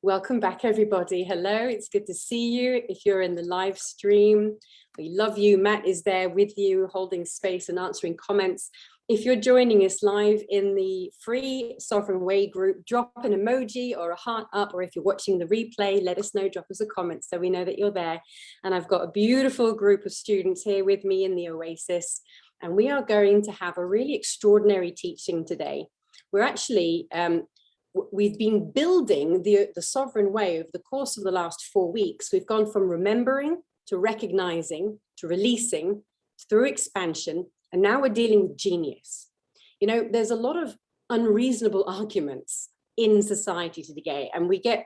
Welcome back, everybody. Hello, it's good to see you. If you're in the live stream, we love you. Matt is there with you, holding space and answering comments. If you're joining us live in the free Sovereign Way group, drop an emoji or a heart up, or if you're watching the replay, let us know, drop us a comment so we know that you're there. And I've got a beautiful group of students here with me in the Oasis, and we are going to have a really extraordinary teaching today. We're actually, we've been building the Sovereign Way over the course of the last 4 weeks. We've gone from remembering to recognizing to releasing through expansion, and now we're dealing with genius. You know, there's a lot of unreasonable arguments in society today, and we get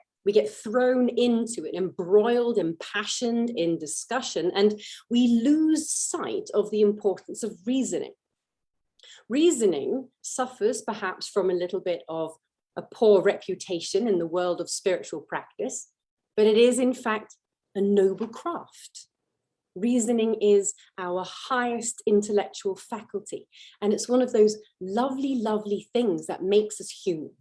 thrown into it, embroiled, impassioned in discussion, and we lose sight of the importance of reasoning. Reasoning suffers perhaps from a little bit of a poor reputation in the world of spiritual practice, but it is in fact a noble craft. Reasoning is our highest intellectual faculty, and it's one of those lovely, lovely things that makes us human.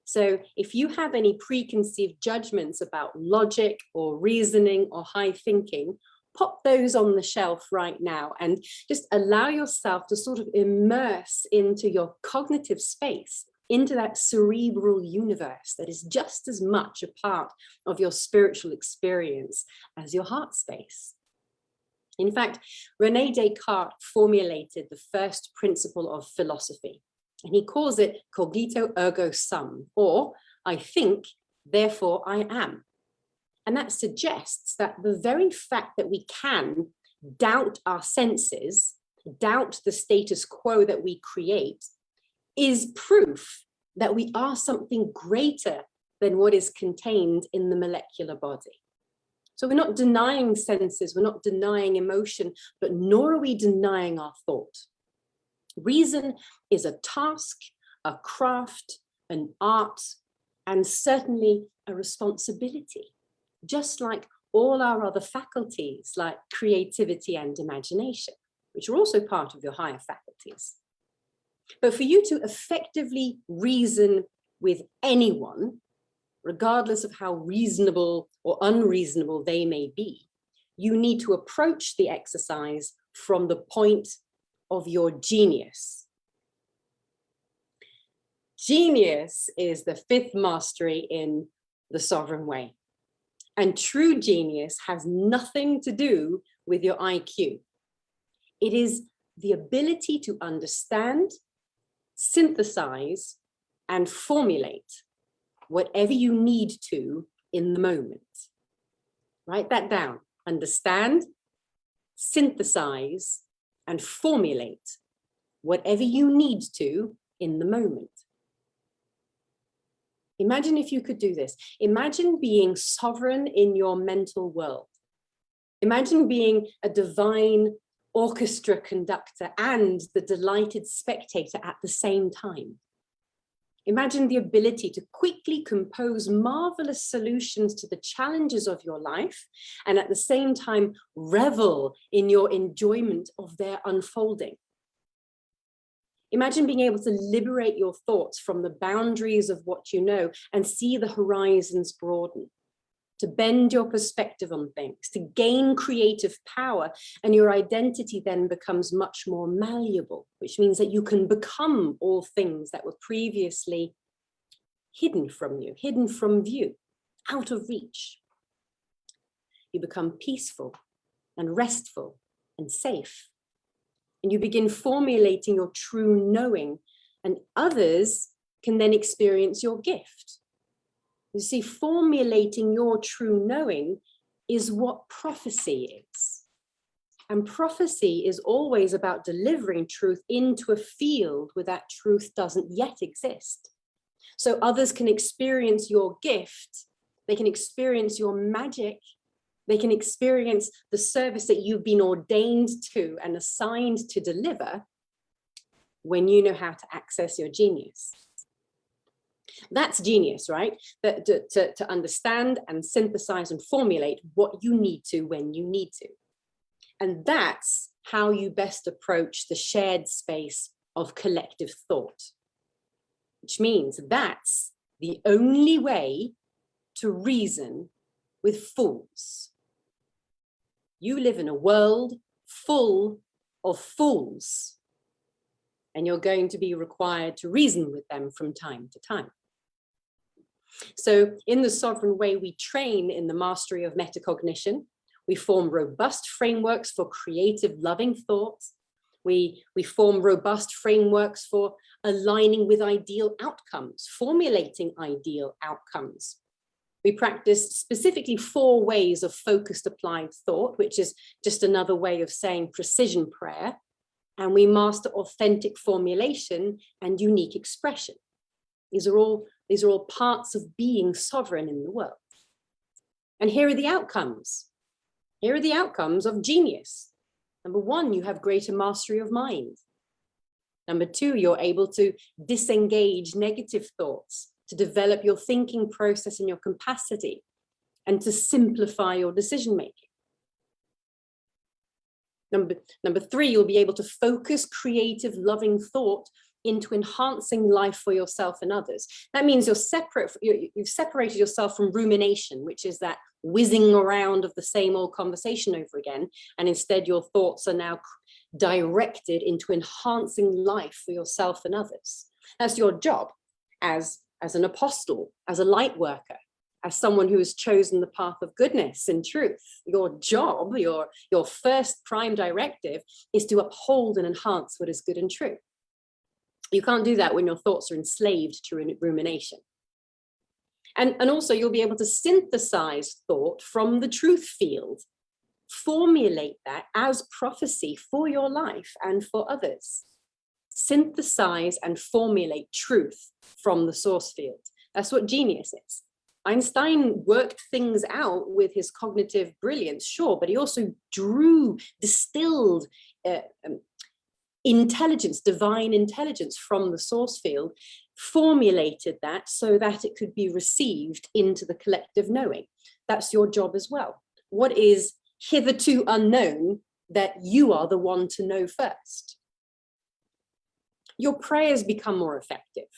So if you have any preconceived judgments about logic or reasoning or high thinking, pop those on the shelf right now and just allow yourself to sort of immerse into your cognitive space, into that cerebral universe that is just as much a part of your spiritual experience as your heart space. In fact, René Descartes formulated the first principle of philosophy, and he calls it cogito ergo sum, or I think, therefore I am. And that suggests that the very fact that we can doubt our senses, doubt the status quo that we create, is proof that we are something greater than what is contained in the molecular body. So we're not denying senses, we're not denying emotion, but nor are we denying our thought. Reason is a task, a craft, an art, and certainly a responsibility, just like all our other faculties like creativity and imagination, which are also part of your higher faculties. But for you to effectively reason with anyone, regardless of how reasonable or unreasonable they may be, you need to approach the exercise from the point of your genius. Genius is the fifth mastery in the Sovereign Way. And true genius has nothing to do with your IQ. It is the ability to understand, synthesize, and formulate whatever you need to in the moment. Write that down. Understand, synthesize, and formulate whatever you need to in the moment. Imagine if you could do this. Imagine being sovereign in your mental world. Imagine being a divine orchestra conductor and the delighted spectator at the same time. Imagine the ability to quickly compose marvelous solutions to the challenges of your life and at the same time revel in your enjoyment of their unfolding. Imagine being able to liberate your thoughts from the boundaries of what you know and see the horizons broaden, to bend your perspective on things, to gain creative power, and your identity then becomes much more malleable, which means that you can become all things that were previously hidden from you, hidden from view, out of reach. You become peaceful and restful and safe, and you begin formulating your true knowing, and others can then experience your gift. You see, formulating your true knowing is what prophecy is. And prophecy is always about delivering truth into a field where that truth doesn't yet exist. So others can experience your gift, they can experience your magic, they can experience the service that you've been ordained to and assigned to deliver when you know how to access your genius. That's genius, right? To understand and synthesize and formulate what you need to when you need to. And that's how you best approach the shared space of collective thought, which means that's the only way to reason with fools. You live in a world full of fools, and you're going to be required to reason with them from time to time. So in the sovereign way, we train in the mastery of metacognition. We form robust frameworks for creative, loving thoughts. We form robust frameworks for aligning with ideal outcomes, formulating ideal outcomes. We practice specifically 4 ways of focused applied thought, which is just another way of saying precision prayer. And we master authentic formulation and unique expression. These are all parts of being sovereign in the world. And here are the outcomes. Here are the outcomes of genius. Number 1, you have greater mastery of mind. Number 2, you're able to disengage negative thoughts, to develop your thinking process and your capacity, and to simplify your decision making. Number 3, you'll be able to focus creative, loving thought into enhancing life for yourself and others. That means you've separated yourself from rumination, which is that whizzing around of the same old conversation over again. And instead your thoughts are now directed into enhancing life for yourself and others. That's your job as an apostle, as a light worker, as someone who has chosen the path of goodness and truth. Your job, your first prime directive is to uphold and enhance what is good and true. You can't do that when your thoughts are enslaved to rumination. And also you'll be able to synthesize thought from the truth field, formulate that as prophecy for your life and for others. Synthesize and formulate truth from the source field. That's what genius is. Einstein worked things out with his cognitive brilliance, sure, but he also distilled intelligence, divine intelligence from the source field, formulated that so that it could be received into the collective knowing. That's your job as well. What is hitherto unknown that you are the one to know first? Your prayers become more effective.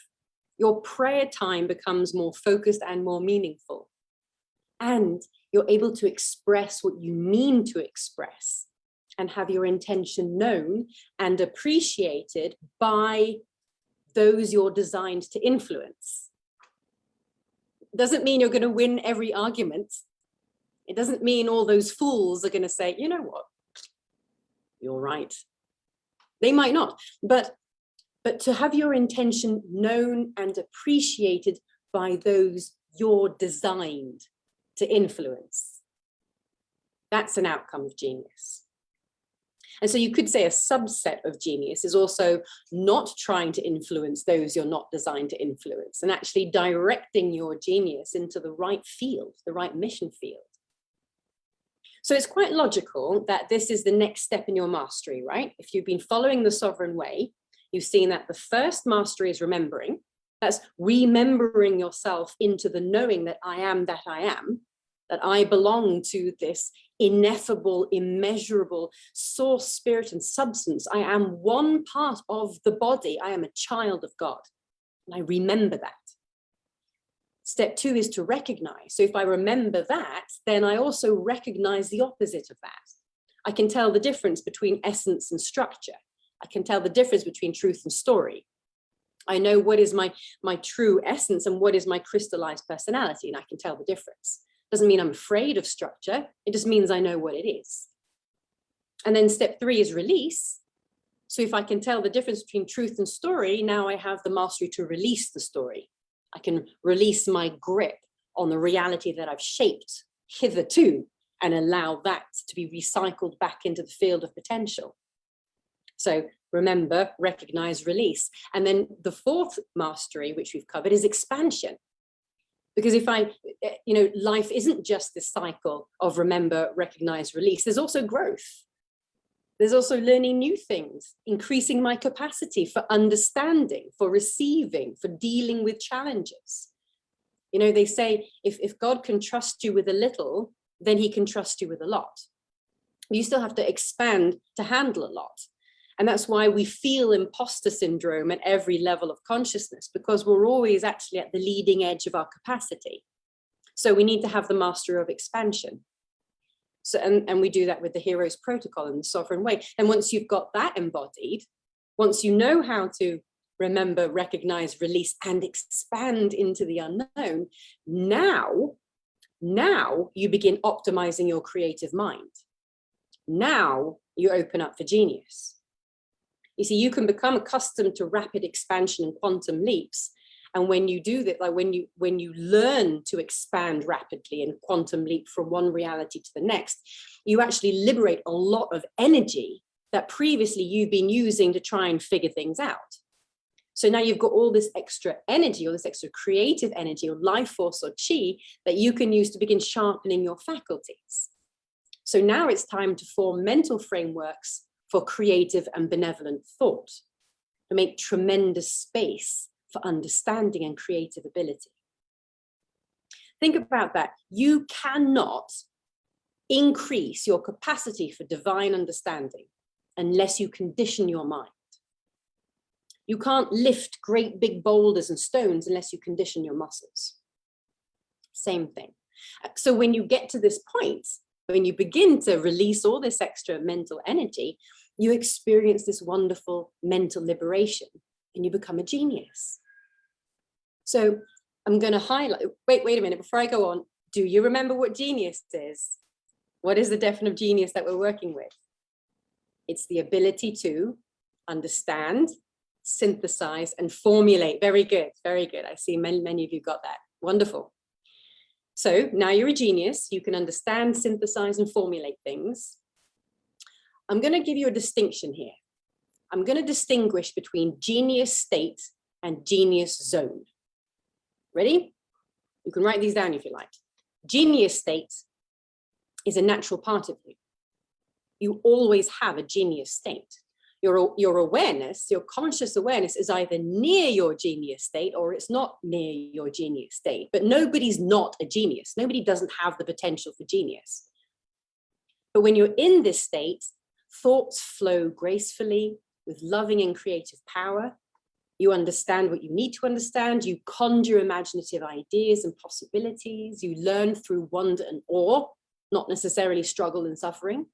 Your prayer time becomes more focused and more meaningful. And you're able to express what you mean to express and have your intention known and appreciated by those you're designed to influence. It doesn't mean you're going to win every argument. It doesn't mean all those fools are going to say, you know what, you're right. They might not, but to have your intention known and appreciated by those you're designed to influence. That's an outcome of genius. And so you could say a subset of genius is also not trying to influence those you're not designed to influence, and actually directing your genius into the right field, the right mission field. So it's quite logical that this is the next step in your mastery, right? If you've been following the sovereign way, you've seen that the first mastery is remembering. That's remembering yourself into the knowing that I am that I am, that I belong to this ineffable, immeasurable source, spirit, and substance. I am one part of the body. I am a child of God. And I remember that. Step 2 is to recognize. So if I remember that, then I also recognize the opposite of that. I can tell the difference between essence and structure. I can tell the difference between truth and story. I know what is my true essence and what is my crystallized personality, and I can tell the difference. Doesn't mean I'm afraid of structure. It just means I know what it is. And then step 3 is release. So if I can tell the difference between truth and story, now I have the mastery to release the story. I can release my grip on the reality that I've shaped hitherto and allow that to be recycled back into the field of potential. So remember, recognize, release. And then the 4th mastery, which we've covered, is expansion. Because if life isn't just this cycle of remember, recognize, release. There's also growth. There's also learning new things, increasing my capacity for understanding, for receiving, for dealing with challenges. You know, they say, if God can trust you with a little, then he can trust you with a lot. You still have to expand to handle a lot. And that's why we feel imposter syndrome at every level of consciousness, because we're always actually at the leading edge of our capacity. So we need to have the master of expansion. So, and we do that with the hero's protocol and the sovereign way. And once you've got that embodied, once you know how to remember, recognize, release, and expand into the unknown, now you begin optimizing your creative mind. Now you open up for genius. You see, you can become accustomed to rapid expansion and quantum leaps. And when you do that, like when you learn to expand rapidly and quantum leap from one reality to the next, you actually liberate a lot of energy that previously you've been using to try and figure things out. So now you've got all this extra energy, or this extra creative energy, or life force, or chi, that you can use to begin sharpening your faculties. So now it's time to form mental frameworks for creative and benevolent thought, to make tremendous space for understanding and creative ability. Think about that. You cannot increase your capacity for divine understanding unless you condition your mind. You can't lift great big boulders and stones unless you condition your muscles. Same thing. So when you get to this point, when you begin to release all this extra mental energy, you experience this wonderful mental liberation and you become a genius. So I'm going to highlight, wait a minute, before I go on, do you remember what genius is? What is the definition of genius that we're working with? It's the ability to understand, synthesize, and formulate. Very good, very good. I see many of you got that. Wonderful. So now you're a genius. You can understand, synthesize, and formulate things. I'm going to give you a distinction here. I'm going to distinguish between genius state and genius zone. Ready? You can write these down if you like. Genius state is a natural part of you. You always have a genius state. Your awareness, your conscious awareness is either near your genius state or it's not near your genius state. But nobody's not a genius. Nobody doesn't have the potential for genius. But when you're in this state, thoughts flow gracefully with loving and creative power. You understand what you need to understand. You conjure imaginative ideas and possibilities. You learn through wonder and awe, not necessarily struggle and suffering.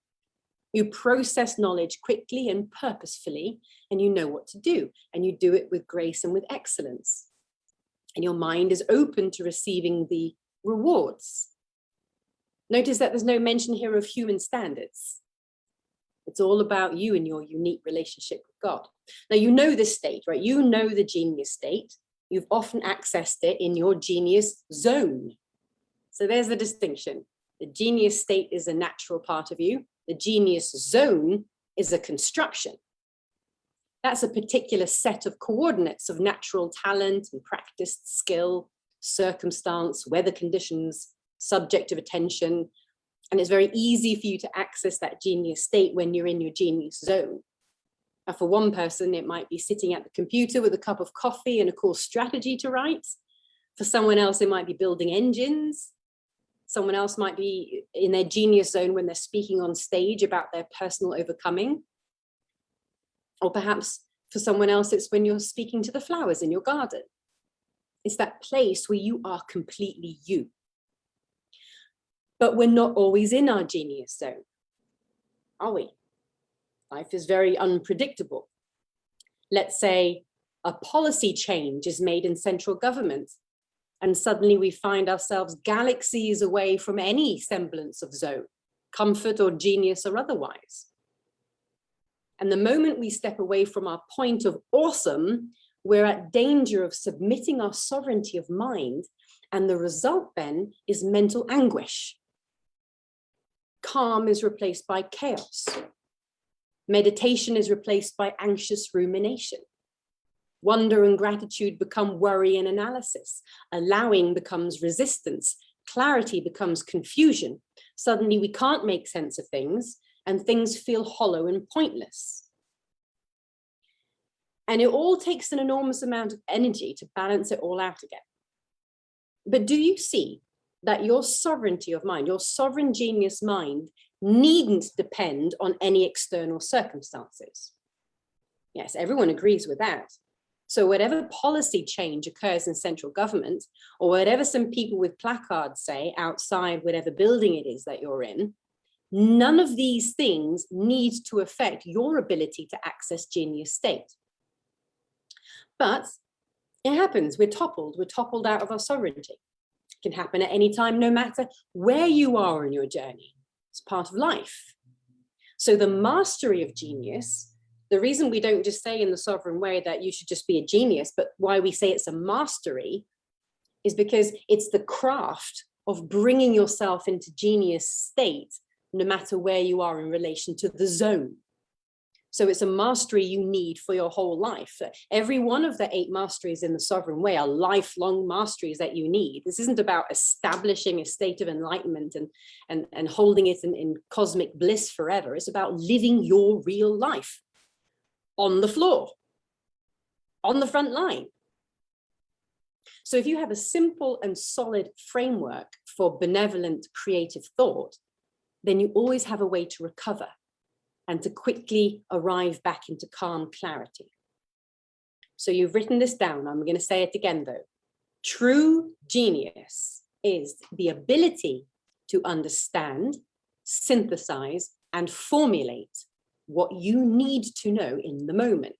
You process knowledge quickly and purposefully, and you know what to do, and you do it with grace and with excellence. And your mind is open to receiving the rewards. Notice that there's no mention here of human standards. It's all about you and your unique relationship with God. Now, you know this state, right? You know the genius state. You've often accessed it in your genius zone. So there's the distinction. The genius state is a natural part of you. The genius zone is a construction. That's a particular set of coordinates of natural talent and practiced skill, circumstance, weather conditions, subjective attention. And it's very easy for you to access that genius state when you're in your genius zone. Now, for one person, it might be sitting at the computer with a cup of coffee and a cool strategy to write. For someone else, it might be building engines. Someone else might be in their genius zone when they're speaking on stage about their personal overcoming. Or perhaps for someone else, it's when you're speaking to the flowers in your garden. It's that place where you are completely you. But we're not always in our genius zone, are we? Life is very unpredictable. Let's say a policy change is made in central government, and suddenly we find ourselves galaxies away from any semblance of zone, comfort or genius or otherwise. And the moment we step away from our point of awesome, we're at danger of submitting our sovereignty of mind, and the result then is mental anguish. Calm is replaced by chaos. Meditation is replaced by anxious rumination. Wonder and gratitude become worry and analysis. Allowing becomes resistance. Clarity becomes confusion. Suddenly we can't make sense of things, and things feel hollow and pointless. And it all takes an enormous amount of energy to balance it all out again. But do you see that your sovereignty of mind, your sovereign genius mind, needn't depend on any external circumstances? Yes, everyone agrees with that. So whatever policy change occurs in central government, or whatever some people with placards say outside whatever building it is that you're in, none of these things need to affect your ability to access genius state. But it happens, we're toppled out of our sovereignty. It can happen at any time, no matter where you are in your journey. It's part of life. So the mastery of genius, the reason we don't just say in the sovereign way that you should just be a genius, but why we say it's a mastery is because it's the craft of bringing yourself into genius state, no matter where you are in relation to the zone. So it's a mastery you need for your whole life. Every one of the 8 masteries in the sovereign way are lifelong masteries that you need. This isn't about establishing a state of enlightenment and holding it in cosmic bliss forever. It's about living your real life on the floor, on the front line. So if you have a simple and solid framework for benevolent creative thought, then you always have a way to recover and to quickly arrive back into calm clarity. So you've written this down. I'm going to say it again though. True genius is the ability to understand, synthesize, and formulate what you need to know in the moment,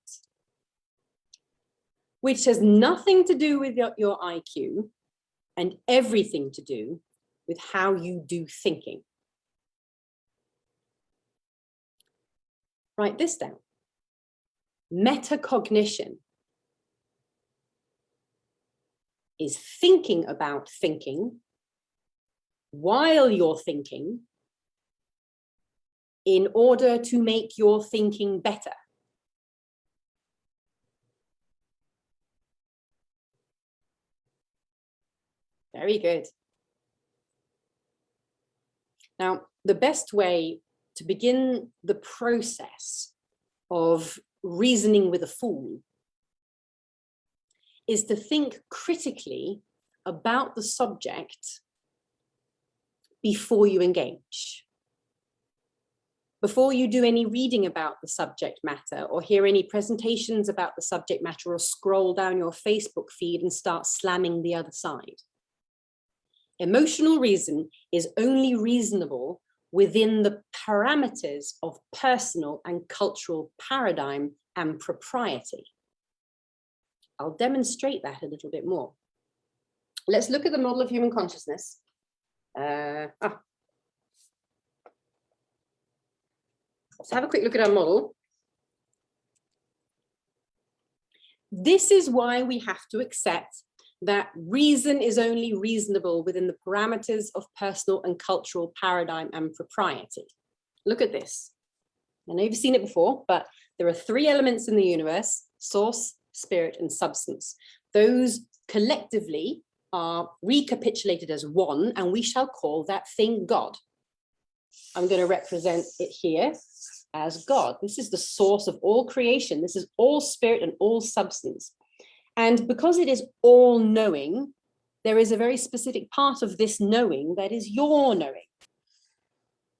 which has nothing to do with your IQ and everything to do with how you do thinking. Write this down. Metacognition is thinking about thinking while you're thinking in order to make your thinking better. Very good. Now, the best way to begin the process of reasoning with a fool is to think critically about the subject before you engage. Before you do any reading about the subject matter or hear any presentations about the subject matter or scroll down your Facebook feed and start slamming the other side. Emotional reason is only reasonable within the parameters of personal and cultural paradigm and propriety. I'll demonstrate that a little bit more. Let's look at the model of human consciousness. Let's have a quick look at our model. This is why we have to accept that reason is only reasonable within the parameters of personal and cultural paradigm and propriety. Look at this. I know you've seen it before, but there are 3 elements in the universe: source, spirit, and substance. Those collectively are recapitulated as one, and we shall call that thing God. I'm going to represent it here as God. This is the source of all creation. This is all spirit and all substance. And because it is all knowing, there is a very specific part of this knowing that is your knowing.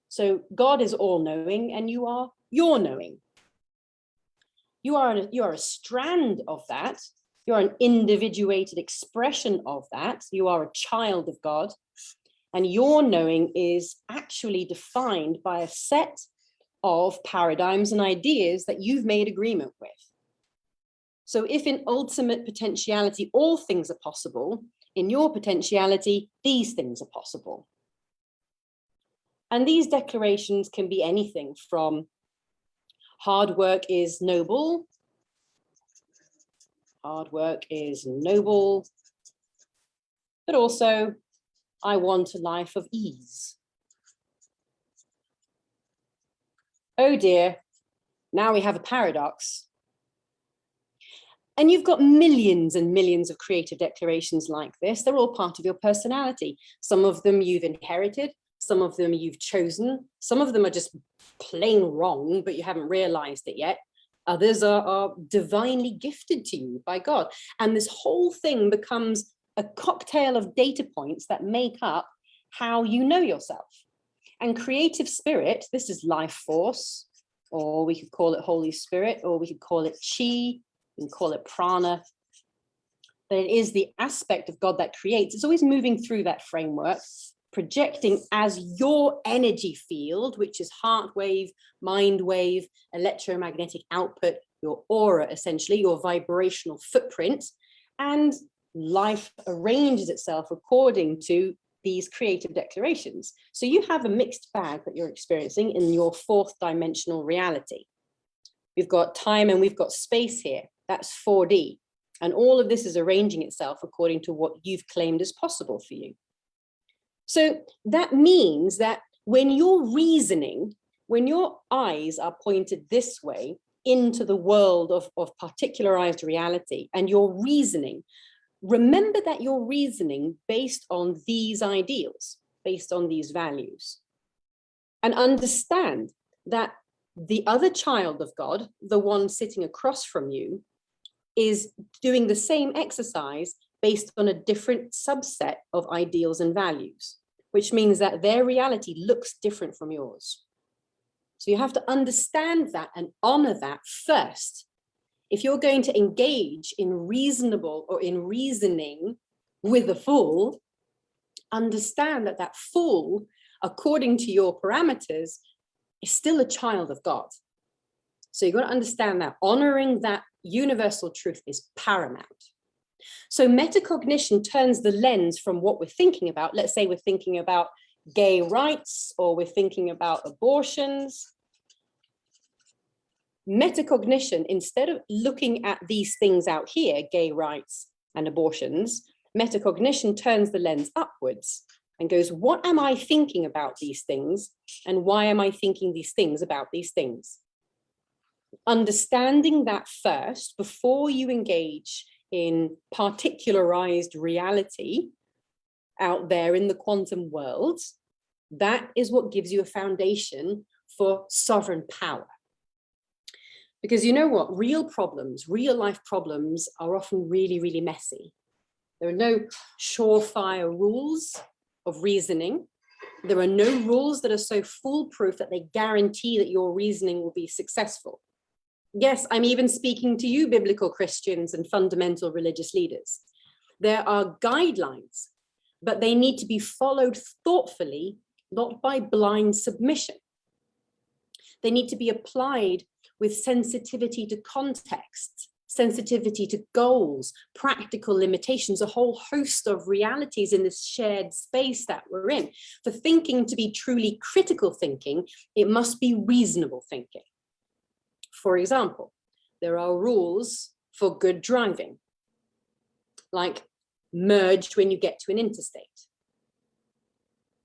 So God is all knowing and you are your knowing. You are a strand of that. You are an individuated expression of that. You are a child of God. And your knowing is actually defined by a set of paradigms and ideas that you've made agreement with. So if in ultimate potentiality, all things are possible, in your potentiality, these things are possible. And these declarations can be anything from hard work is noble. Hard work is noble. But also, I want a life of ease. Oh dear, now we have a paradox. And you've got millions and millions of creative declarations like this. They're all part of your personality. Some of them you've inherited, some of them you've chosen, some of them are just plain wrong, but you haven't realized it yet. Others are divinely gifted to you by God. And this whole thing becomes a cocktail of data points that make up how you know yourself. And creative spirit, this is life force, or we could call it Holy Spirit, or we could call it chi, You can call it prana, but it is the aspect of God that creates. It's always moving through that framework, projecting as your energy field, which is heart wave, mind wave, electromagnetic output, your aura, essentially, your vibrational footprint, and life arranges itself according to these creative declarations. So you have a mixed bag that you're experiencing in your fourth dimensional reality. We've got time and we've got space here. That's 4D. And all of this is arranging itself according to what you've claimed is possible for you. So that means that when you're reasoning, when your eyes are pointed this way into the world of particularized reality and you're reasoning, remember that you're reasoning based on these ideals, based on these values. And understand that the other child of God, the one sitting across from you, is doing the same exercise based on a different subset of ideals and values, which means that their reality looks different from yours. So you have to understand that and honor that first. If you're going to engage in reasonable or in reasoning with a fool, understand that that fool, according to your parameters, is still a child of God. So you've got to understand that honoring that universal truth is paramount. So metacognition turns the lens from what we're thinking about. Let's say we're thinking about gay rights or we're thinking about abortions. Metacognition, instead of looking at these things out here, gay rights and abortions, metacognition turns the lens upwards and goes, what am I thinking about these things? And why am I thinking these things about these things? Understanding that first before you engage in particularized reality out there in the quantum world, that is what gives you a foundation for sovereign power. Because you know what, real problems, real life problems are often really, really messy. There are no surefire rules of reasoning. There are no rules that are so foolproof that they guarantee that your reasoning will be successful. Yes, I'm even speaking to you, biblical Christians and fundamental religious leaders. There are guidelines, but they need to be followed thoughtfully, not by blind submission. They need to be applied with sensitivity to context, sensitivity to goals, practical limitations, a whole host of realities in this shared space that we're in. For thinking to be truly critical thinking, it must be reasonable thinking. For example, there are rules for good driving, like merge when you get to an interstate.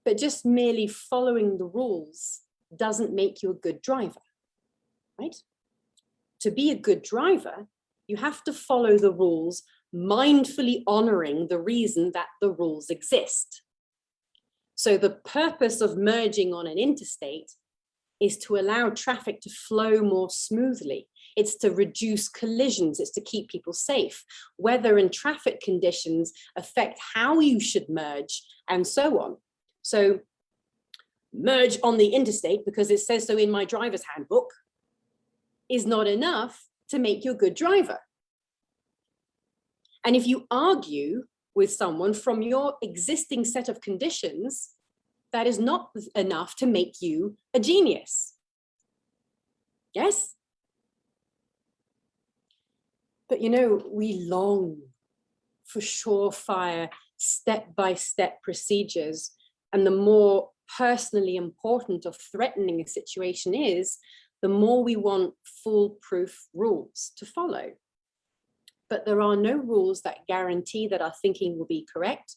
But just merely following the rules doesn't make you a good driver, right? To be a good driver, you have to follow the rules, mindfully honoring the reason that the rules exist. So the purpose of merging on an interstate is to allow traffic to flow more smoothly. It's to reduce collisions. It's to keep people safe. Weather and traffic conditions affect how you should merge and so on. So merge on the interstate because it says so in my driver's handbook is not enough to make you a good driver. And if you argue with someone from your existing set of conditions, that is not enough to make you a genius. Yes? But you know, we long for surefire, step-by-step procedures. And the more personally important or threatening a situation is, the more we want foolproof rules to follow. But there are no rules that guarantee that our thinking will be correct,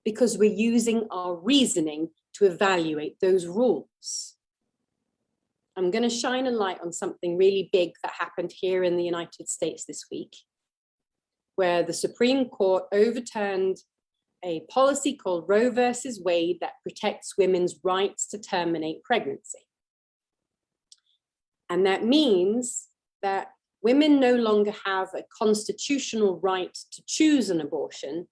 because we're using our reasoning to evaluate those rules. I'm going to shine a light on something really big that happened here in the United States this week, where the Supreme Court overturned a policy called Roe versus Wade that protects women's rights to terminate pregnancy. And that means that women no longer have a constitutional right to choose an abortion.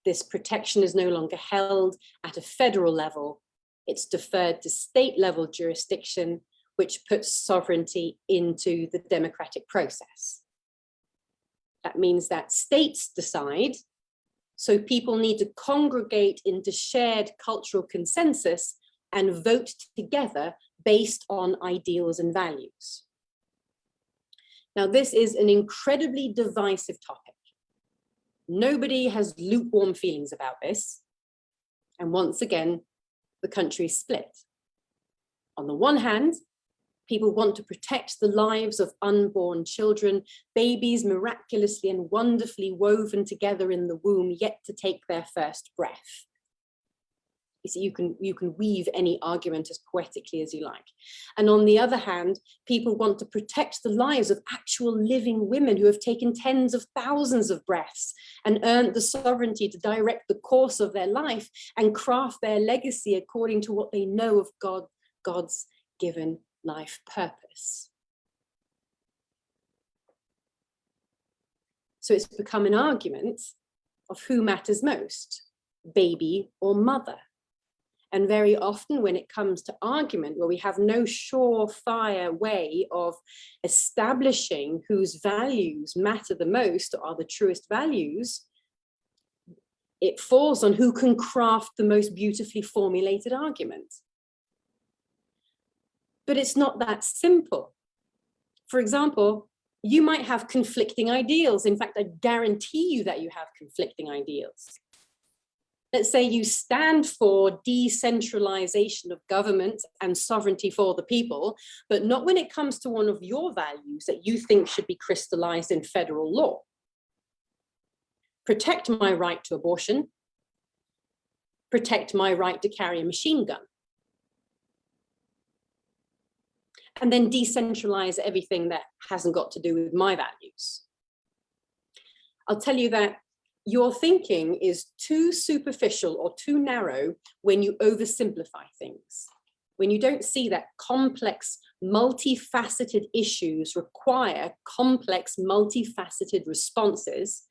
This protection is no longer held at a federal level. It's deferred to state level jurisdiction, which puts sovereignty into the democratic process. That means that states decide, so people need to congregate into shared cultural consensus and vote together based on ideals and values. Now, this is an incredibly divisive topic. Nobody has lukewarm feelings about this. And once again, the country is split. On the one hand, people want to protect the lives of unborn children, babies miraculously and wonderfully woven together in the womb, yet to take their first breath. You see, you can weave any argument as poetically as you like. And on the other hand, people want to protect the lives of actual living women who have taken tens of thousands of breaths and earned the sovereignty to direct the course of their life and craft their legacy according to what they know of God's given life purpose. So it's become an argument of who matters most, baby or mother. And very often when it comes to argument where we have no surefire way of establishing whose values matter the most or are the truest values, it falls on who can craft the most beautifully formulated argument. But it's not that simple. For example, you might have conflicting ideals. In fact, I guarantee you that you have conflicting ideals. Let's say you stand for decentralization of government and sovereignty for the people, but not when it comes to one of your values that you think should be crystallized in federal law. Protect my right to abortion. Protect my right to carry a machine gun. And then decentralize everything that hasn't got to do with my values. I'll tell you that your thinking is too superficial or too narrow when you oversimplify things. When you don't see that complex, multifaceted issues require complex, multifaceted responses,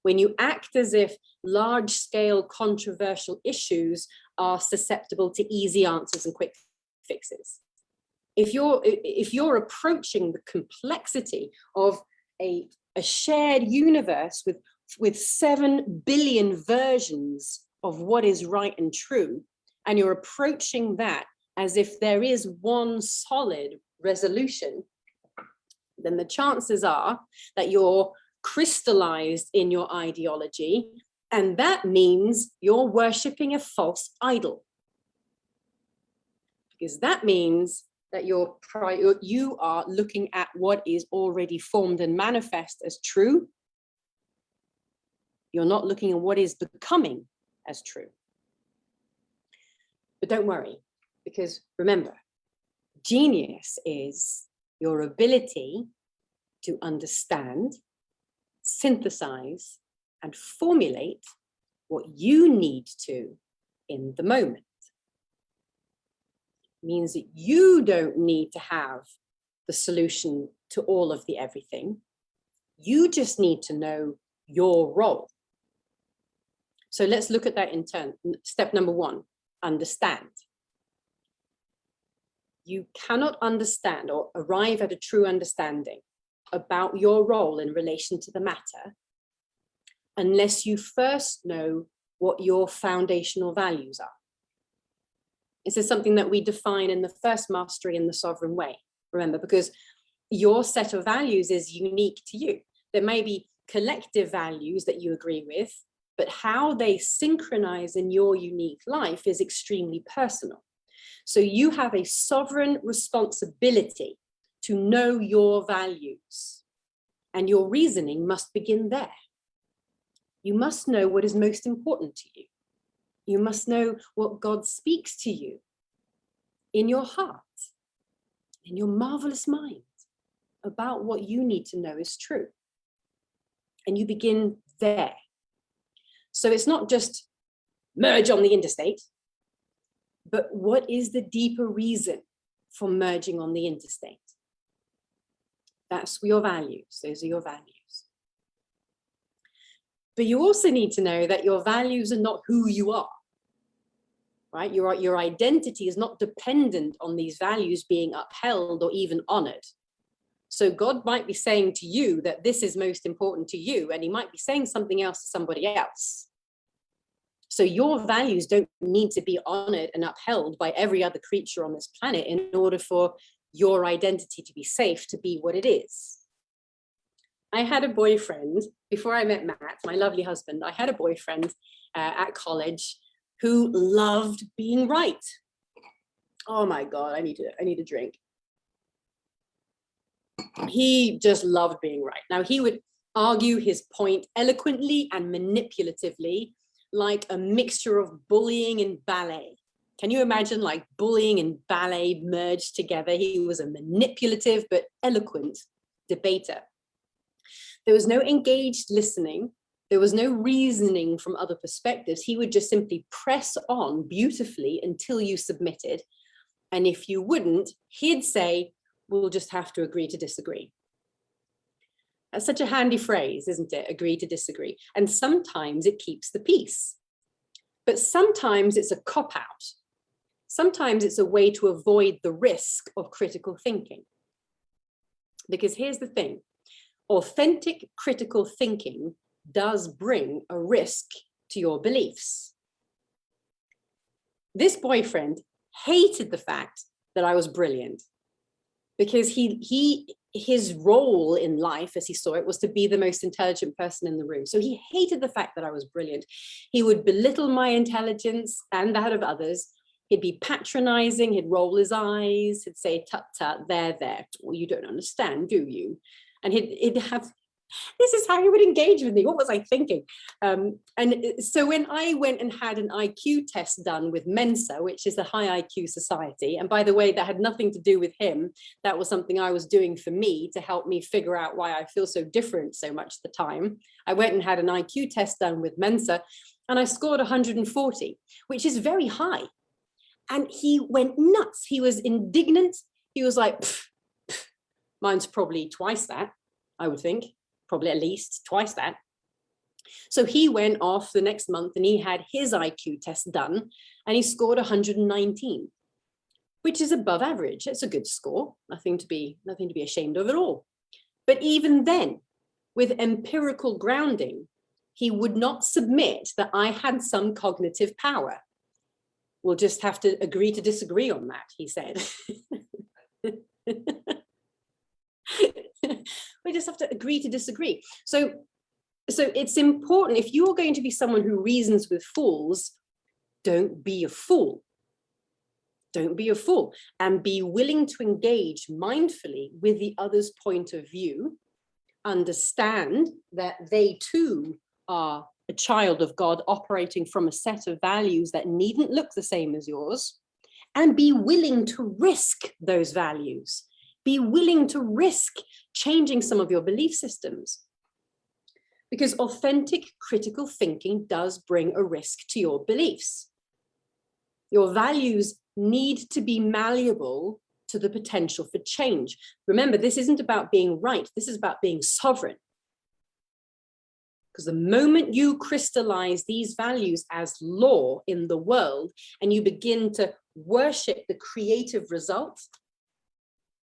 when you act as if large-scale controversial issues are susceptible to easy answers and quick fixes. If you're approaching the complexity of a shared universe with 7 billion versions of what is right and true, and you're approaching that as if there is one solid resolution, then the chances are that you're crystallized in your ideology, and that means you're worshipping a false idol. Because that means that you are looking at what is already formed and manifest as true. You're not looking at what is becoming as true. But don't worry, because remember, genius is your ability to understand, synthesize, and formulate what you need to in the moment. It means that you don't need to have the solution to all of the everything. You just need to know your role. So let's look at that in turn. Step number 1, understand. You cannot understand or arrive at a true understanding about your role in relation to the matter unless you first know what your foundational values are. This is something that we define in the first mastery in the sovereign way. Remember, because your set of values is unique to you. There may be collective values that you agree with, but how they synchronize in your unique life is extremely personal. So you have a sovereign responsibility to know your values, and your reasoning must begin there. You must know what is most important to you. You must know what God speaks to you in your heart, in your marvelous mind, about what you need to know is true. And you begin there. So it's not just merge on the interstate, but what is the deeper reason for merging on the interstate? That's your values. Those are your values. But you also need to know that your values are not who you are, right? Your identity is not dependent on these values being upheld or even honored. So God might be saying to you that this is most important to you, and he might be saying something else to somebody else. So your values don't need to be honored and upheld by every other creature on this planet in order for your identity to be safe, to be what it is. I had a boyfriend, before I met Matt, my lovely husband, I had a boyfriend at college who loved being right. Oh my God, I need a drink. He just loved being right. Now, he would argue his point eloquently and manipulatively, like a mixture of bullying and ballet. Can you imagine like bullying and ballet merged together? He was a manipulative but eloquent debater. There was no engaged listening. There was no reasoning from other perspectives. He would just simply press on beautifully until you submitted. And if you wouldn't, he'd say, we'll just have to agree to disagree. That's such a handy phrase, isn't it? Agree to disagree. And sometimes it keeps the peace. But sometimes it's a cop-out. Sometimes it's a way to avoid the risk of critical thinking. Because here's the thing. Authentic critical thinking does bring a risk to your beliefs. This boyfriend hated the fact that I was brilliant, because his role in life, as he saw it, was to be the most intelligent person in the room. So he hated the fact that I was brilliant. He would belittle my intelligence and that of others. He'd be patronizing, he'd roll his eyes, he'd say, tut, tut, there. Well, you don't understand, do you? And he'd have, this is how he would engage with me. What was I thinking? And so when I went and had an IQ test done with Mensa, which is a high IQ society, and by the way, that had nothing to do with him. That was something I was doing for me to help me figure out why I feel so different so much at the time. I went and had an IQ test done with Mensa, and I scored 140, which is very high. And he went nuts. He was indignant. He was like, pff, pff, mine's probably twice that, I would think. Probably at least twice that. So he went off the next month and he had his IQ test done and he scored 119, which is above average. It's a good score, nothing to be ashamed of at all. But even then, with empirical grounding, he would not submit that I had some cognitive power. We'll just have to agree to disagree on that, he said. We just have to agree to disagree. So it's important, if you're going to be someone who reasons with fools, don't be a fool. Don't be a fool, and be willing to engage mindfully with the other's point of view. Understand that they too are a child of God operating from a set of values that needn't look the same as yours, and be willing to risk those values. Be willing to risk changing some of your belief systems, because authentic critical thinking does bring a risk to your beliefs. Your values need to be malleable to the potential for change. Remember, this isn't about being right. This is about being sovereign. Because the moment you crystallize these values as law in the world and you begin to worship the creative result,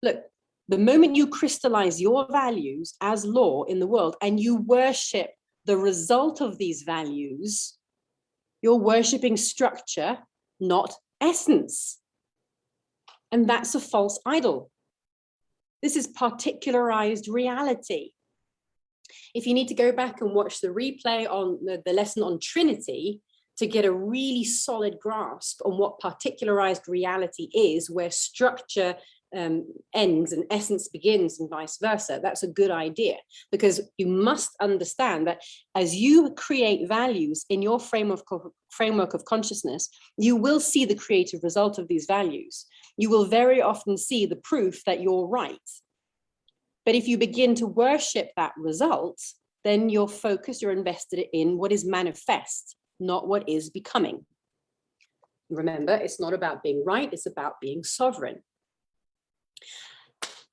look, the moment you crystallize your values as law in the world and you worship the result of these values, you're worshiping structure, not essence. And that's a false idol. This is particularized reality. If you need to go back and watch the replay on the lesson on Trinity to get a really solid grasp on what particularized reality is, where structure ends and essence begins and vice versa, that's a good idea, because you must understand that as you create values in your framework of consciousness, you will see the creative result of these values. You will very often see the proof that you're right. But if you begin to worship that result, then you're focused, you're invested in what is manifest, not what is becoming. Remember, it's not about being right, it's about being sovereign.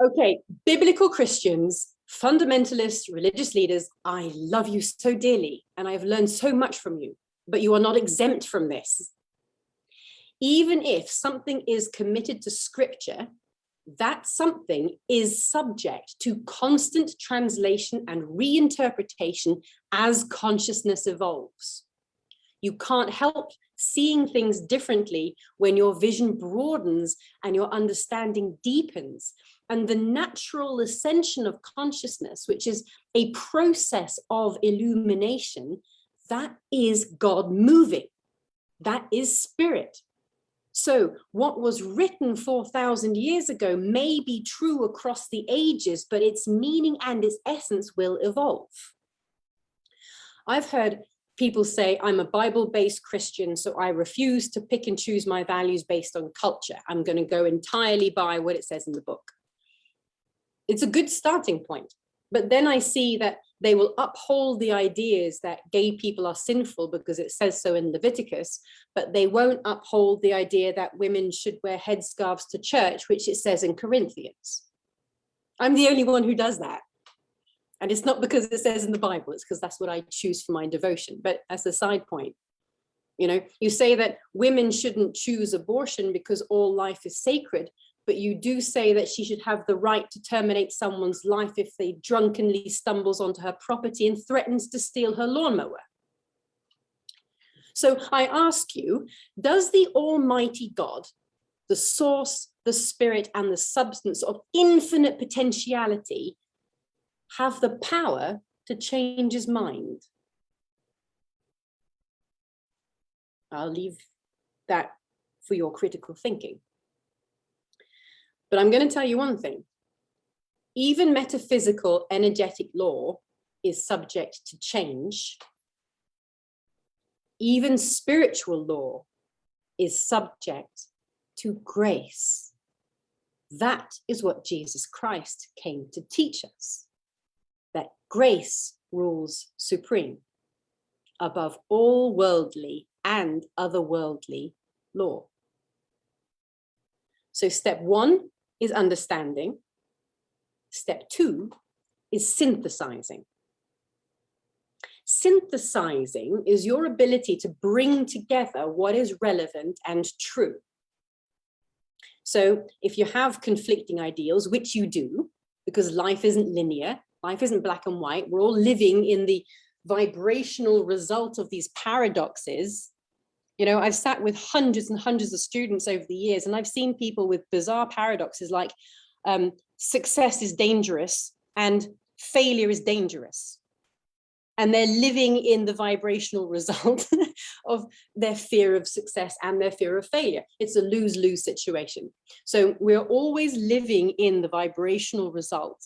Okay, biblical Christians, fundamentalists, religious leaders, I love you so dearly, and I've learned so much from you, but you are not exempt from this. Even if something is committed to scripture, that something is subject to constant translation and reinterpretation as consciousness evolves. You can't help seeing things differently when your vision broadens and your understanding deepens. And the natural ascension of consciousness, which is a process of illumination, that is God moving. That is spirit. So what was written 4,000 years ago may be true across the ages, but its meaning and its essence will evolve. I've heard people say, I'm a Bible-based Christian, so I refuse to pick and choose my values based on culture. I'm going to go entirely by what it says in the book. It's a good starting point. But then I see that they will uphold the ideas that gay people are sinful because it says so in Leviticus, but they won't uphold the idea that women should wear headscarves to church, which it says in Corinthians. I'm the only one who does that. And it's not because it says in the Bible, it's because that's what I choose for my devotion. But as a side point, you know, you say that women shouldn't choose abortion because all life is sacred, but you do say that she should have the right to terminate someone's life if they drunkenly stumbles onto her property and threatens to steal her lawnmower. So I ask you, does the Almighty God, the source, the spirit, and the substance of infinite potentiality, have the power to change his mind? I'll leave that for your critical thinking. But I'm going to tell you one thing. Even metaphysical energetic law is subject to change. Even spiritual law is subject to grace. That is what Jesus Christ came to teach us, that grace rules supreme above all worldly and otherworldly law. So step one is understanding. Step two is synthesizing. Synthesizing is your ability to bring together what is relevant and true. So if you have conflicting ideals, which you do, because life isn't linear, life isn't black and white, we're all living in the vibrational result of these paradoxes. You know, I've sat with hundreds and hundreds of students over the years, and I've seen people with bizarre paradoxes like success is dangerous and failure is dangerous. And they're living in the vibrational result of their fear of success and their fear of failure. It's a lose-lose situation. So we're always living in the vibrational result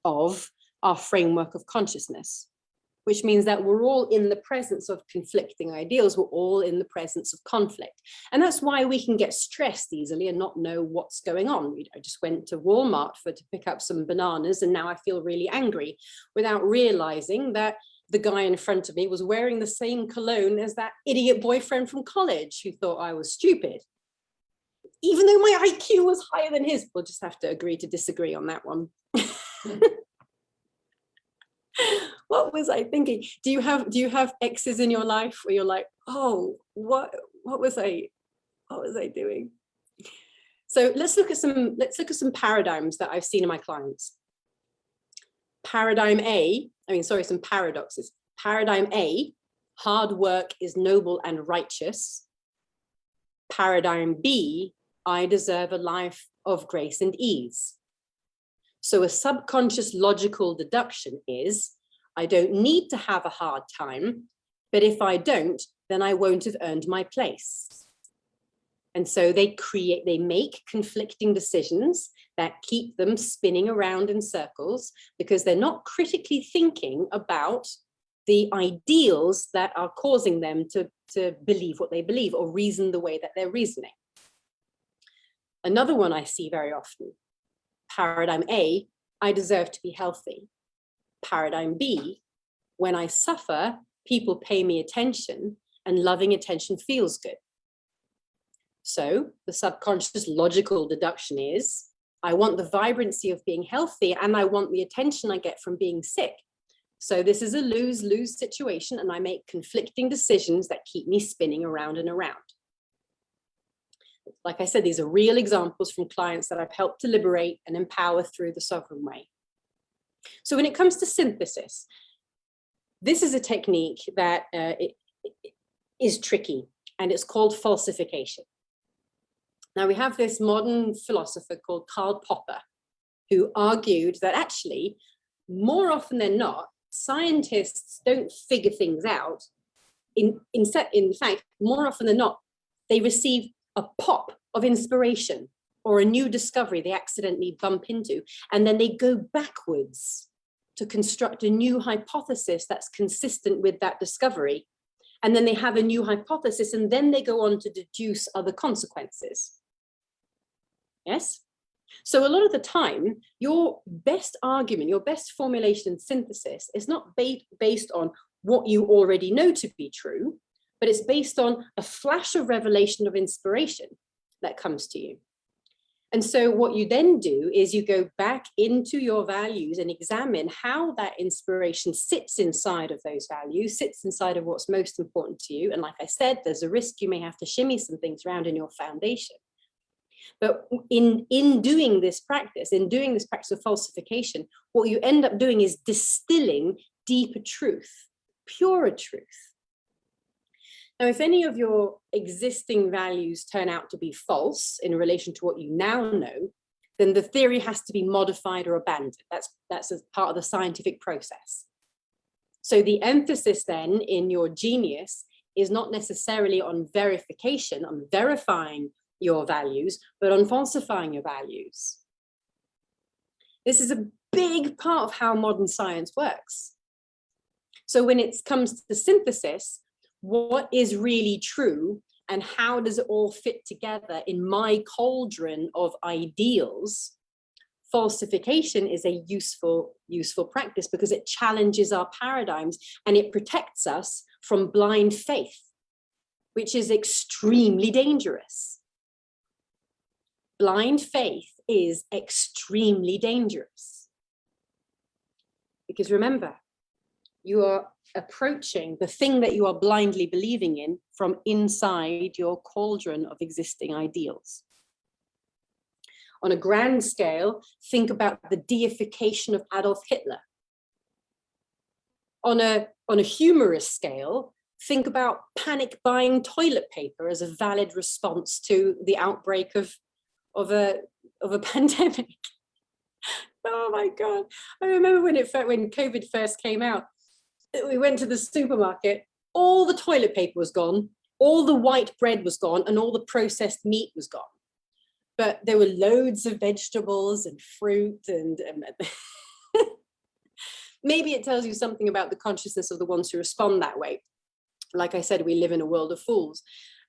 of our framework of consciousness, which means that we're all in the presence of conflicting ideals. We're all in the presence of conflict. And that's why we can get stressed easily and not know what's going on. I just went to Walmart to pick up some bananas, and now I feel really angry, without realizing that the guy in front of me was wearing the same cologne as that idiot boyfriend from college who thought I was stupid. Even though my IQ was higher than his. We'll just have to agree to disagree on that one. What was I thinking? Do you have exes in your life where you're like, oh, what was I doing? So let's look at some paradigms that I've seen in my clients. Some paradoxes. Paradigm A, hard work is noble and righteous. Paradigm B, I deserve a life of grace and ease. So a subconscious logical deduction is, I don't need to have a hard time, but if I don't, then I won't have earned my place. And so they make conflicting decisions that keep them spinning around in circles because they're not critically thinking about the ideals that are causing them to believe what they believe or reason the way that they're reasoning. Another one I see very often, paradigm A, I deserve to be healthy. Paradigm B, when I suffer, people pay me attention and loving attention feels good. So the subconscious logical deduction is, I want the vibrancy of being healthy and I want the attention I get from being sick. So this is a lose-lose situation and I make conflicting decisions that keep me spinning around and around. Like I said, these are real examples from clients that I've helped to liberate and empower through the Sovereign Way. So when it comes to synthesis, this is a technique that is tricky, and it's called falsification. Now, we have this modern philosopher called Karl Popper, who argued that actually, more often than not, scientists don't figure things out. In fact, more often than not, they receive a pop of inspiration or a new discovery they accidentally bump into, and then they go backwards to construct a new hypothesis that's consistent with that discovery. And then they have a new hypothesis, and then they go on to deduce other consequences. Yes? So a lot of the time, your best argument, your best formulation and synthesis is not based on what you already know to be true, but it's based on a flash of revelation of inspiration that comes to you. And so what you then do is you go back into your values and examine how that inspiration sits inside of those values, sits inside of what's most important to you. And like I said, there's a risk you may have to shimmy some things around in your foundation. But in doing this practice of falsification, what you end up doing is distilling deeper truth, purer truth. Now, if any of your existing values turn out to be false in relation to what you now know, then the theory has to be modified or abandoned. That's as part of the scientific process. So the emphasis then in your genius is not necessarily on verification, on verifying your values, but on falsifying your values. This is a big part of how modern science works. So when it comes to synthesis, what is really true and how does it all fit together in my cauldron of ideals? Falsification is a useful practice because it challenges our paradigms and it protects us from blind faith, which is extremely dangerous. Blind faith is extremely dangerous. Because remember, you are approaching the thing that you are blindly believing in from inside your cauldron of existing ideals. On a grand scale, think about the deification of Adolf Hitler. On a humorous scale, think about panic buying toilet paper as a valid response to the outbreak of a pandemic. Oh my God. I remember when COVID first came out, we went to the supermarket, all the toilet paper was gone, all the white bread was gone, and all the processed meat was gone. But there were loads of vegetables and fruit and maybe it tells you something about the consciousness of the ones who respond that way. Like I said, we live in a world of fools.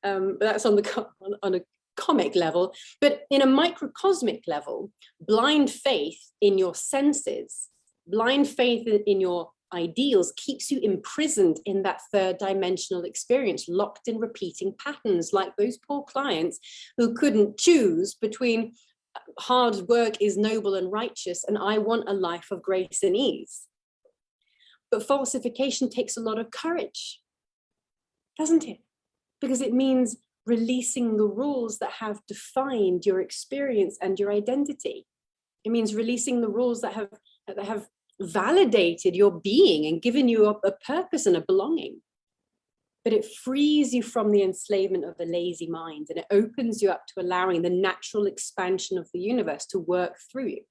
But that's on a comic level. But in a microcosmic level, blind faith in your senses, blind faith in your ideals keeps you imprisoned in that third dimensional experience, locked in repeating patterns, like those poor clients who couldn't choose between hard work is noble and righteous and I want a life of grace and ease. But falsification takes a lot of courage, doesn't it? Because it means releasing the rules that have defined your experience and your identity. It means releasing the rules that have validated your being and given you a purpose and a belonging. But it frees you from the enslavement of the lazy mind, and it opens you up to allowing the natural expansion of the universe to work through you.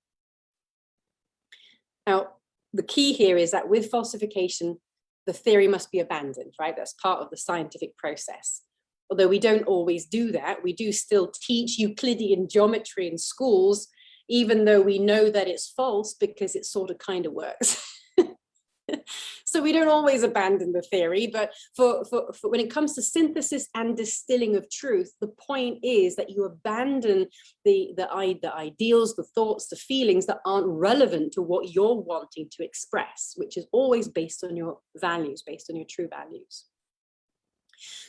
Now, the key here is that with falsification, the theory must be abandoned, right? That's part of the scientific process. Although we don't always do that, we do still teach Euclidean geometry in schools, even though we know that it's false because it sort of kind of works. So we don't always abandon the theory, but for when it comes to synthesis and distilling of truth, the point is that you abandon the ideals, the thoughts, the feelings that aren't relevant to what you're wanting to express, which is always based on your values, based on your true values.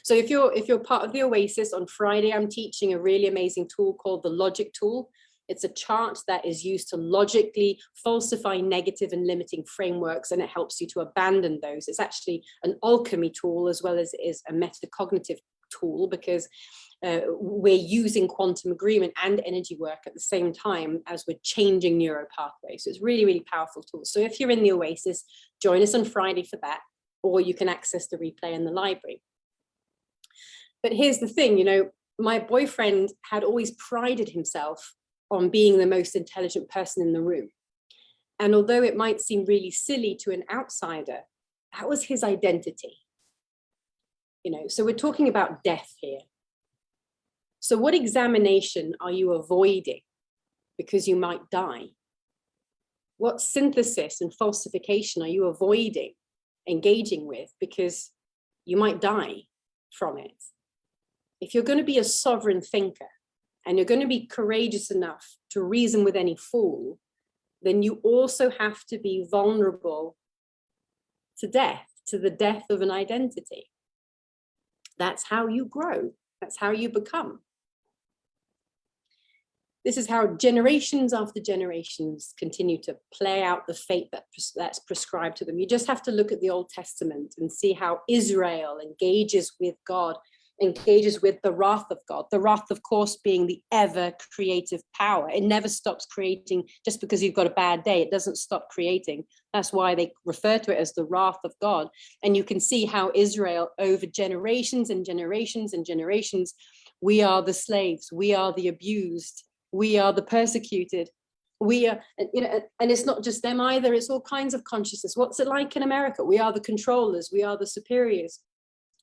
So if you're part of the Oasis, on Friday, I'm teaching a really amazing tool called the Logic Tool. It's a chart that is used to logically falsify negative and limiting frameworks, and it helps you to abandon those. It's actually an alchemy tool as well as it is a metacognitive tool, because we're using quantum agreement and energy work at the same time as we're changing neuro pathways. So it's really, really powerful tool. So if you're in the Oasis, join us on Friday for that, or you can access the replay in the library. But here's the thing, you know, my boyfriend had always prided himself on being the most intelligent person in the room. And although it might seem really silly to an outsider, that was his identity. You know, so we're talking about death here. So what examination are you avoiding because you might die? What synthesis and falsification are you avoiding engaging with because you might die from it? If you're going to be a sovereign thinker and you're going to be courageous enough to reason with any fool, then you also have to be vulnerable to death, to the death of an identity. That's how you grow. That's how you become. This is how generations after generations continue to play out the fate that's prescribed to them. You just have to look at the Old Testament and see how Israel engages with God, engages with the wrath of God. The wrath, of course, being the ever creative power. It never stops creating just because you've got a bad day. It doesn't stop creating. That's why they refer to it as the wrath of God. And you can see how Israel, over generations and generations and generations, we are the slaves, we are the abused, we are the persecuted, we are, you know, and it's not just them either, it's all kinds of consciousness. What's it like in America? We are the controllers, we are the superiors.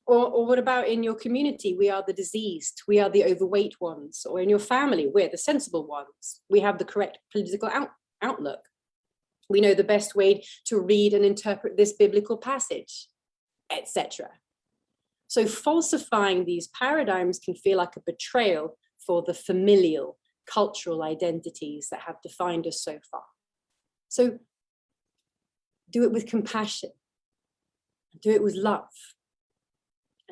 Or what about in your community? We are the diseased, we are the overweight ones. Or in your family, we're the sensible ones. We have the correct political outlook. We know the best way to read and interpret this biblical passage, etc. So falsifying these paradigms can feel like a betrayal for the familial, cultural identities that have defined us so far. So do it with compassion, do it with love,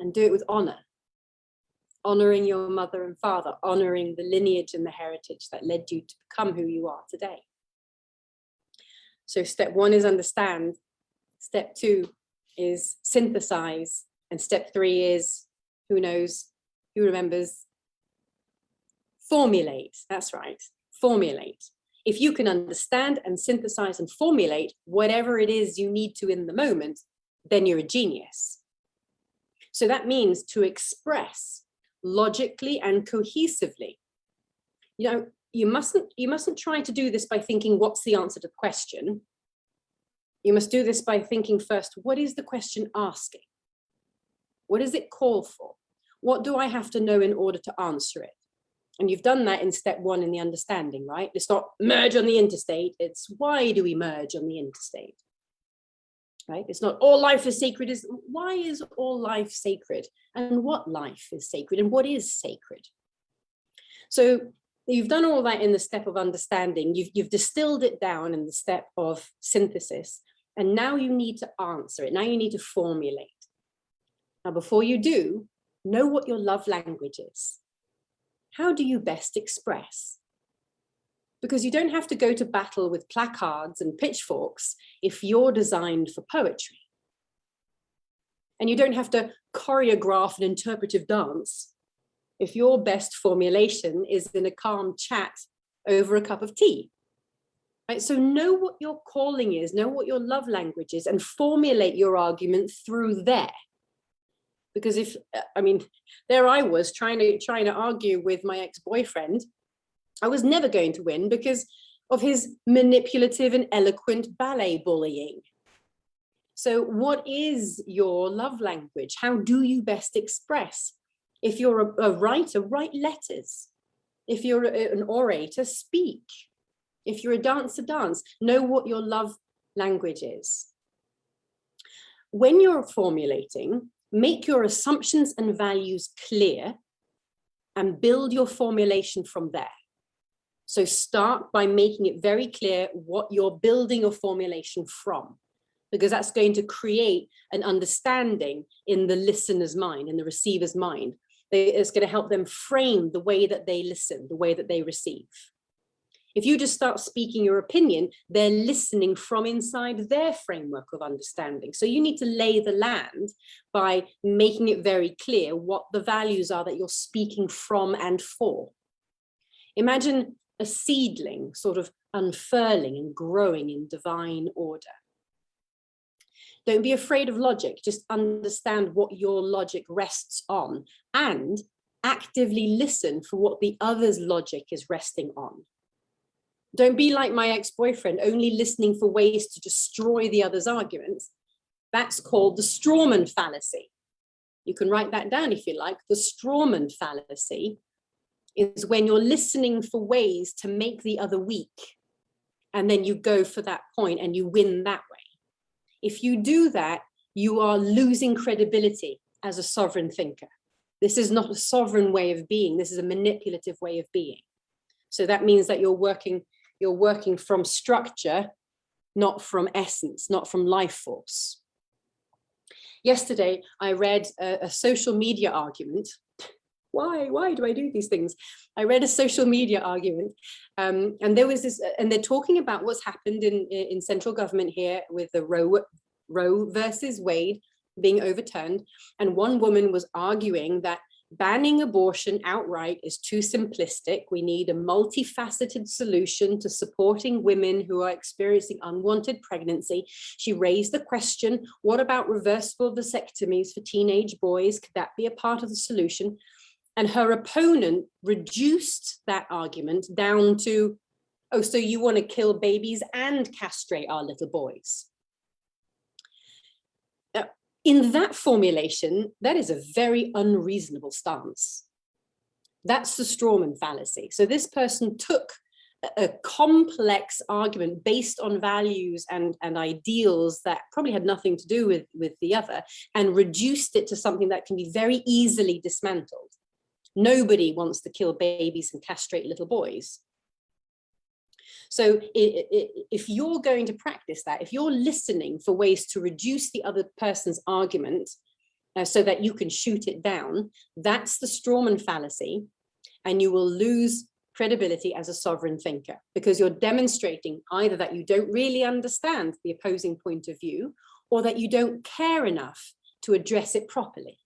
and do it with honor, honoring your mother and father, honoring the lineage and the heritage that led you to become who you are today. So step one is understand, step two is synthesize, and step three is, who knows, who remembers, formulate. That's right, formulate. If you can understand and synthesize and formulate whatever it is you need to in the moment, then you're a genius. So that means to express logically and cohesively. You know, you mustn't try to do this by thinking, what's the answer to the question? You must do this by thinking first, what is the question asking? What does it call for? What do I have to know in order to answer it? And you've done that in step one in the understanding, right? It's not merge on the interstate, it's why do we merge on the interstate? Right? It's not all life is sacred, is why is all life sacred? And what life is sacred and what is sacred? So you've done all that in the step of understanding, you've distilled it down in the step of synthesis, and now you need to answer it, now you need to formulate. Now before you do, know what your love language is. How do you best express? Because you don't have to go to battle with placards and pitchforks if you're designed for poetry. And you don't have to choreograph an interpretive dance if your best formulation is in a calm chat over a cup of tea. Right? So know what your calling is, know what your love language is, and formulate your argument through there. Because if, I mean, there I was trying to argue with my ex-boyfriend. I was never going to win because of his manipulative and eloquent ballet bullying. So what is your love language? How do you best express? If you're a writer, write letters. If you're an orator, speak. If you're a dancer, dance. Know what your love language is. When you're formulating, make your assumptions and values clear and build your formulation from there. So start by making it very clear what you're building your formulation from, because that's going to create an understanding in the listener's mind, in the receiver's mind. It's going to help them frame the way that they listen, the way that they receive. If you just start speaking your opinion, they're listening from inside their framework of understanding. So you need to lay the land by making it very clear what the values are that you're speaking from and for. Imagine a seedling sort of unfurling and growing in divine order. Don't be afraid of logic, just understand what your logic rests on and actively listen for what the other's logic is resting on. Don't be like my ex-boyfriend, only listening for ways to destroy the other's arguments. That's called the strawman fallacy. You can write that down if you like. The strawman fallacy is when you're listening for ways to make the other weak, and then you go for that point and you win that way. If you do that, you are losing credibility as a sovereign thinker. This is not a sovereign way of being. This is a manipulative way of being. So that means that you're working from structure, not from essence, not from life force. Yesterday, I read a social media argument. Why do I do these things? I read a social media argument, and there was this, and they're talking about what's happened in central government here with the Roe versus Wade being overturned. And one woman was arguing that banning abortion outright is too simplistic. We need a multifaceted solution to supporting women who are experiencing unwanted pregnancy. She raised the question, what about reversible vasectomies for teenage boys? Could that be a part of the solution? And her opponent reduced that argument down to, oh, so you want to kill babies and castrate our little boys? In that formulation, that is a very unreasonable stance. That's the strawman fallacy. So this person took a complex argument based on values and ideals that probably had nothing to do with the other, and reduced it to something that can be very easily dismantled. Nobody wants to kill babies and castrate little boys. So if you're going to practice that, if you're listening for ways to reduce the other person's argument so that you can shoot it down, that's the strawman fallacy, and you will lose credibility as a sovereign thinker, because you're demonstrating either that you don't really understand the opposing point of view, or that you don't care enough to address it properly.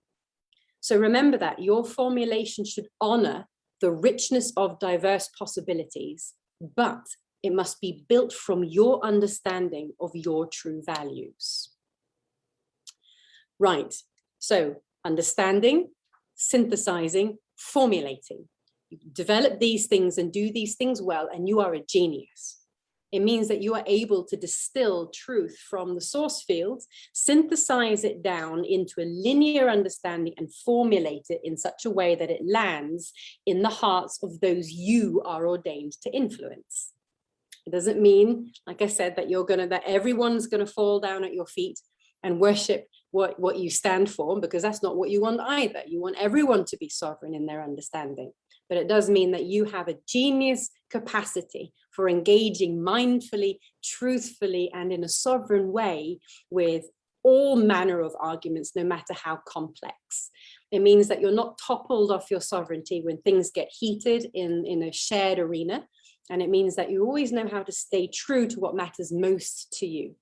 So remember that your formulation should honor the richness of diverse possibilities, but it must be built from your understanding of your true values. Right, so understanding, synthesizing, formulating. You develop these things and do these things well, and you are a genius. It means that you are able to distill truth from the source fields, synthesize it down into a linear understanding, and formulate it in such a way that it lands in the hearts of those you are ordained to influence. It doesn't mean, like I said, that everyone's gonna fall down at your feet and worship what you stand for, because that's not what you want either. You want everyone to be sovereign in their understanding. But it does mean that you have a genius capacity for engaging mindfully, truthfully, and in a sovereign way with all manner of arguments, no matter how complex. It means that you're not toppled off your sovereignty when things get heated in a shared arena. And it means that you always know how to stay true to what matters most to you.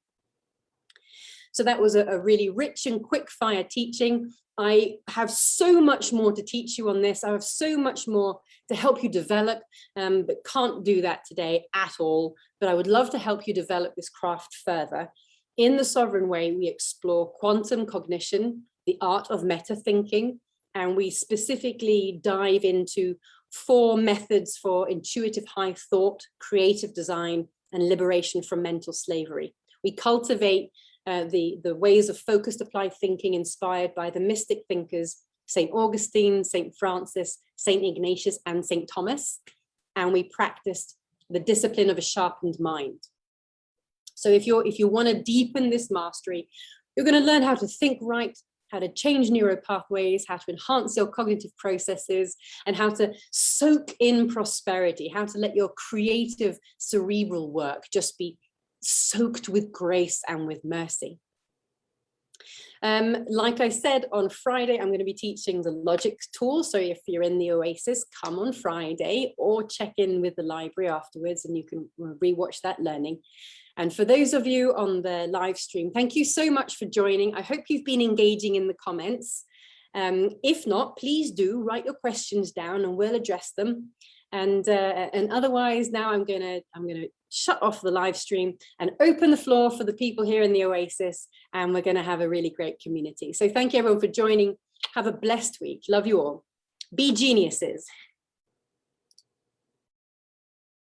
So that was a really rich and quick fire teaching. I have so much more to teach you on this. I have so much more to help you develop, but can't do that today at all. But I would love to help you develop this craft further. In the Sovereign Way, we explore quantum cognition, the art of meta thinking, and we specifically dive into 4 methods for intuitive high thought, creative design, and liberation from mental slavery. We cultivate the ways of focused applied thinking inspired by the mystic thinkers, St. Augustine, St. Francis, St. Ignatius, and St. Thomas. And we practiced the discipline of a sharpened mind. So if you want to deepen this mastery, you're going to learn how to think right, how to change neural pathways, how to enhance your cognitive processes, and how to soak in prosperity, how to let your creative cerebral work just be soaked with grace and with mercy. Like I said, on Friday, I'm going to be teaching the logic tool. So if you're in the Oasis, come on Friday or check in with the library afterwards and you can rewatch that learning. And for those of you on the live stream, thank you so much for joining. I hope you've been engaging in the comments. If not, please do write your questions down and we'll address them. And otherwise, now I'm gonna shut off the live stream and open the floor for the people here in the Oasis, and we're gonna have a really great community. So thank you everyone for joining. Have a blessed week. Love you all. Be geniuses.